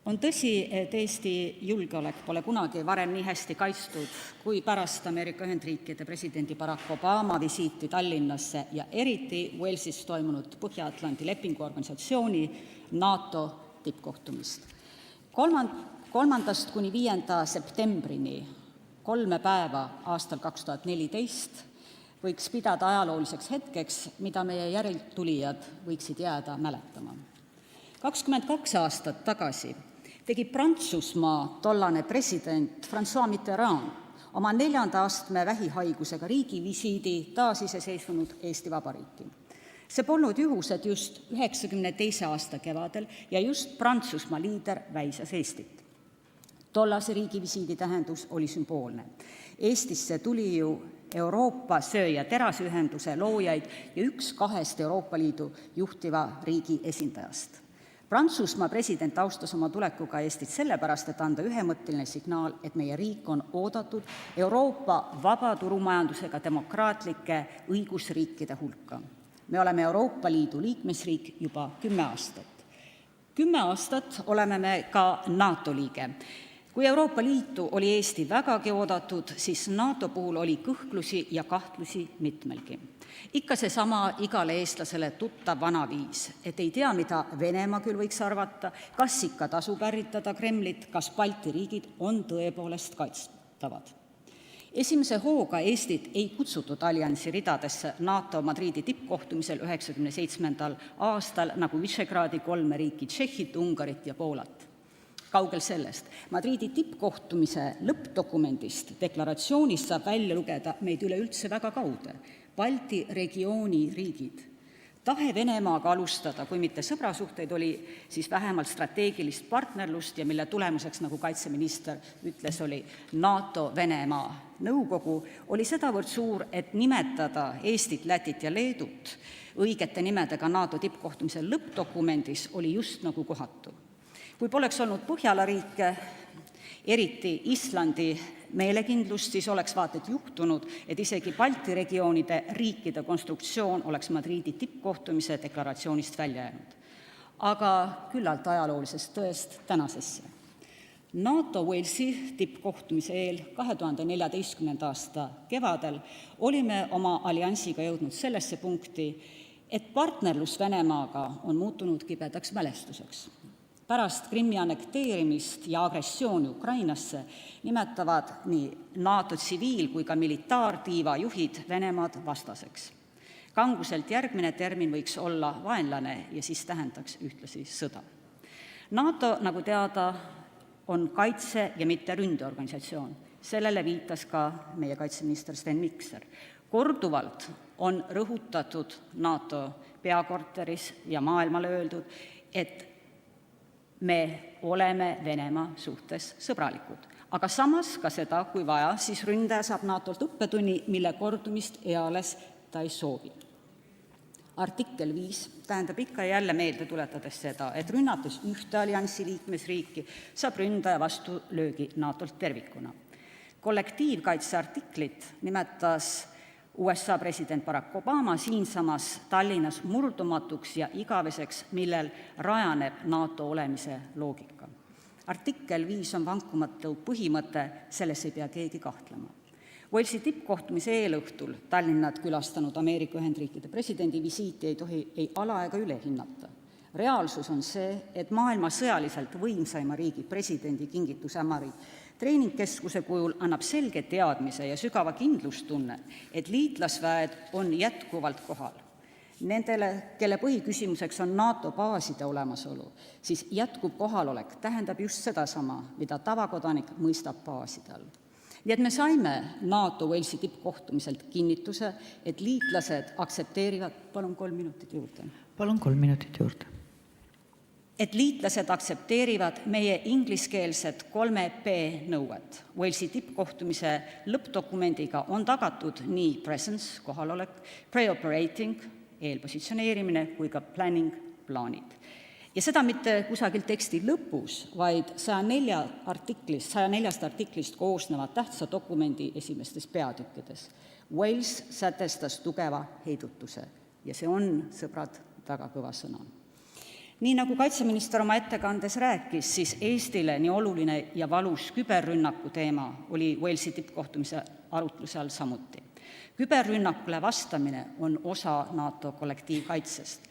On tõsi, et Eesti julgeolek pole kunagi varem nii hästi kaitstud kui pärast Ameerika Ühendriikide presidendi Barack Obama visiiti Tallinnasse ja eriti Walesis toimunud Põhja-Atlandi Lepingu Organisatsiooni NATO tippkohtumist. 3. kuni 5. septembrini 3 päeva aastal 2014 võiks pidada ajalooliseks hetkeks, mida meie järeltulijad võiksid jääda mäletama. 22 aastat tagasi tegi Prantsusmaa tollane president François Mitterrand oma 4. astme vähihaigusega riigivisiidi taasiseseisvunud Eesti Vabariiki. See polnud juhus, et just 92. aasta kevadel ja just Prantsusmaa liider väisas Eestit. Tollase riigivisiidi tähendus oli sümboolne. Eestisse tuli ju Euroopa söe- ja terasühenduse loojaid ja üks 2 Euroopa Liidu juhtiva riigi esindajast. Prantsusmaa president austas oma tulekuga Eestit sellepärast, et anda ühemõtteline signaal, et meie riik on oodatud Euroopa vabaturumajandusega demokraatlike õigusriikide hulka. Me oleme Euroopa Liidu liikmesriik juba 10 aastat. 10 aastat oleme me ka NATO liige. Kui Euroopa Liitu oli Eesti vägagi oodatud, siis NATO puhul oli kõhklusi ja kahtlusi mitmelgi. Ikka seesama igale eestlasele tuttav vana viis, et ei tea, mida Venemaa küll võiks arvata, kas ikka tasub ärritada Kremlit, kas Balti riigid on tõepoolest kaitstavad. Esimese hooga Eestit ei kutsutud alliansi ridadesse NATO Madridi tippkohtumisel 1997. aastal nagu Visegradi 3 riiki Tšehhit, Ungarit ja Poolat. Kaugel sellest. Madridi tippkohtumise lõppdokumendist, deklaratsioonist saab välja lugeda meid üleüldse väga kaude. Balti regiooni riigid. Tahe Venemaaga alustada, kui mitte sõbrasuhteid, oli siis vähemalt strateegilist partnerlust ja mille tulemuseks, nagu kaitseminister ütles, oli NATO-Venemaa nõukogu, oli sedavõrd suur, et nimetada Eestit, Lätit ja Leedut õigete nimedega NATO tippkohtumisel lõppdokumendis oli just nagu kohatu. Kui poleks olnud Põhjala riike, eriti Islandi meelekindlust, siis oleks vaated juhtunud, et isegi Balti regioonide riikide konstruktsioon oleks Madridi tippkohtumise deklaratsioonist välja jäänud. Aga küllalt ajaloolisest tõest tänasesse. NATO Walesi tippkohtumise eel 2014. aasta kevadel olime oma alliansiga jõudnud sellesse punkti, et partnerlus Venemaaga on muutunud kibedaks mälestuseks. Pärast Krimmi annekteerimist ja agressiooni Ukrainasse nimetavad nii NATO tsiviil- kui ka militaartiiva juhid Venemaad vastaseks. Kanguselt järgmine termin võiks olla vaenlane ja siis tähendaks ühtlasi sõda. NATO, nagu teada, on kaitse- ja mitte ründeorganisatsioon. Sellele viitas ka meie kaitseminister Sven Mikser. Korduvalt on rõhutatud NATO peakorteris ja maailmale öeldud, et me oleme Venemaa suhtes sõbralikud. Aga samas ka seda, kui vaja, siis ründaja saab NATO-lt õppetunni, mille kordumist eales ta ei soovi. Artikkel 5 tähendab ikka ja jälle meelde tuletades seda, et rünnates ühte alliansi liikmesriiki saab ründaja vastu löögi NATO-lt tervikuna. Kollektiivkaitse artiklit nimetas USA president Barack Obama siinsamas Tallinnas murdumatuks ja igaveseks, millel rajaneb NATO olemise loogika. Artikkel 5 on vankumatu põhimõte, selles ei pea keegi kahtlema. Walesi tippkohtumise eelõhtul Tallinnat külastanud Ameerika Ühendriikide presidendi visiiti ei tohi ei ala- ega ülehinnata. Reaalsus on see, et maailma sõjaliselt võimsaima riigi presidendi kingitus Ämari treeningkeskuse kujul annab selge teadmise ja sügava kindlustunne, et liitlasväed on jätkuvalt kohal. Nendele, kelle põhiküsimuseks on NATO baaside olemasolu, siis jätkub kohalolek tähendab just sedasama, mida tavakodanik mõistab baaside all. Nii et me saime NATO Walesi tippkohtumiselt kinnituse, et liitlased aktsepteerivad, palun 3 minutit juurde. Palun 3 minutit juurde. Et liitlased aktsepteerivad meie ingliskeelset 3P nõuet. Walesi tippkohtumise lõppdokumendiga on tagatud nii presence, kohalolek, pre-operating, eelpositsioneerimine, kui ka planning, plaanid. Ja seda mitte kusagil teksti lõpus, vaid 104 artiklist koosnevad tähtsa dokumendi esimestes peatükkides. Wales sätestas tugeva heidutuse ja see on, sõbrad, väga kõva sõna. Nii nagu kaitseminister oma ettekandes rääkis, siis Eestile nii oluline ja valus küberrünnaku teema oli Walesi tippkohtumise arutluse all samuti. Küberrünnakule vastamine on osa NATO kollektiivkaitsest,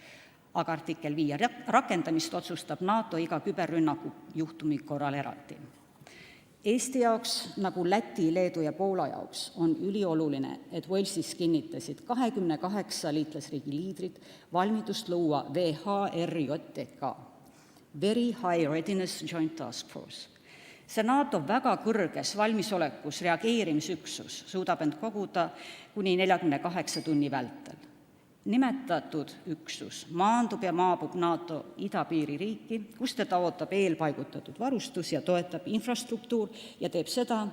aga artikkel 5 rakendamist otsustab NATO iga küberrünnaku juhtumi korral eraldi. Eesti jaoks, nagu Läti, Leedu ja Poola jaoks, on ülioluline, et Walesis kinnitasid 28 liitlasriigi liidrid valmidust luua VHRJTK, Very High Readiness Joint Task Force. See NATO väga kõrges valmisolekus reageerimisüksus suudab end koguda kuni 48 tunni vältel. Nimetatud üksus maandub ja maabub NATO idapiiri riiki, kus teda ootab eelpaigutatud varustus ja toetab infrastruktuur ja teeb seda,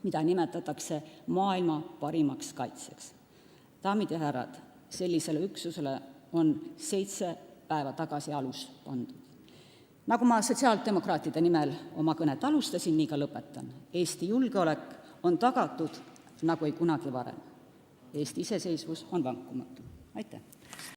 mida nimetatakse maailma parimaks kaitseks. Daamid ja härrad, sellisele üksusele on 7 päeva tagasi alus pandud. Nagu ma sotsiaaldemokraatide nimel oma kõnet alustasin, nii ka lõpetan. Eesti julgeolek on tagatud nagu ei kunagi varem. Eesti iseseisvus on vankumatu. Aitäh!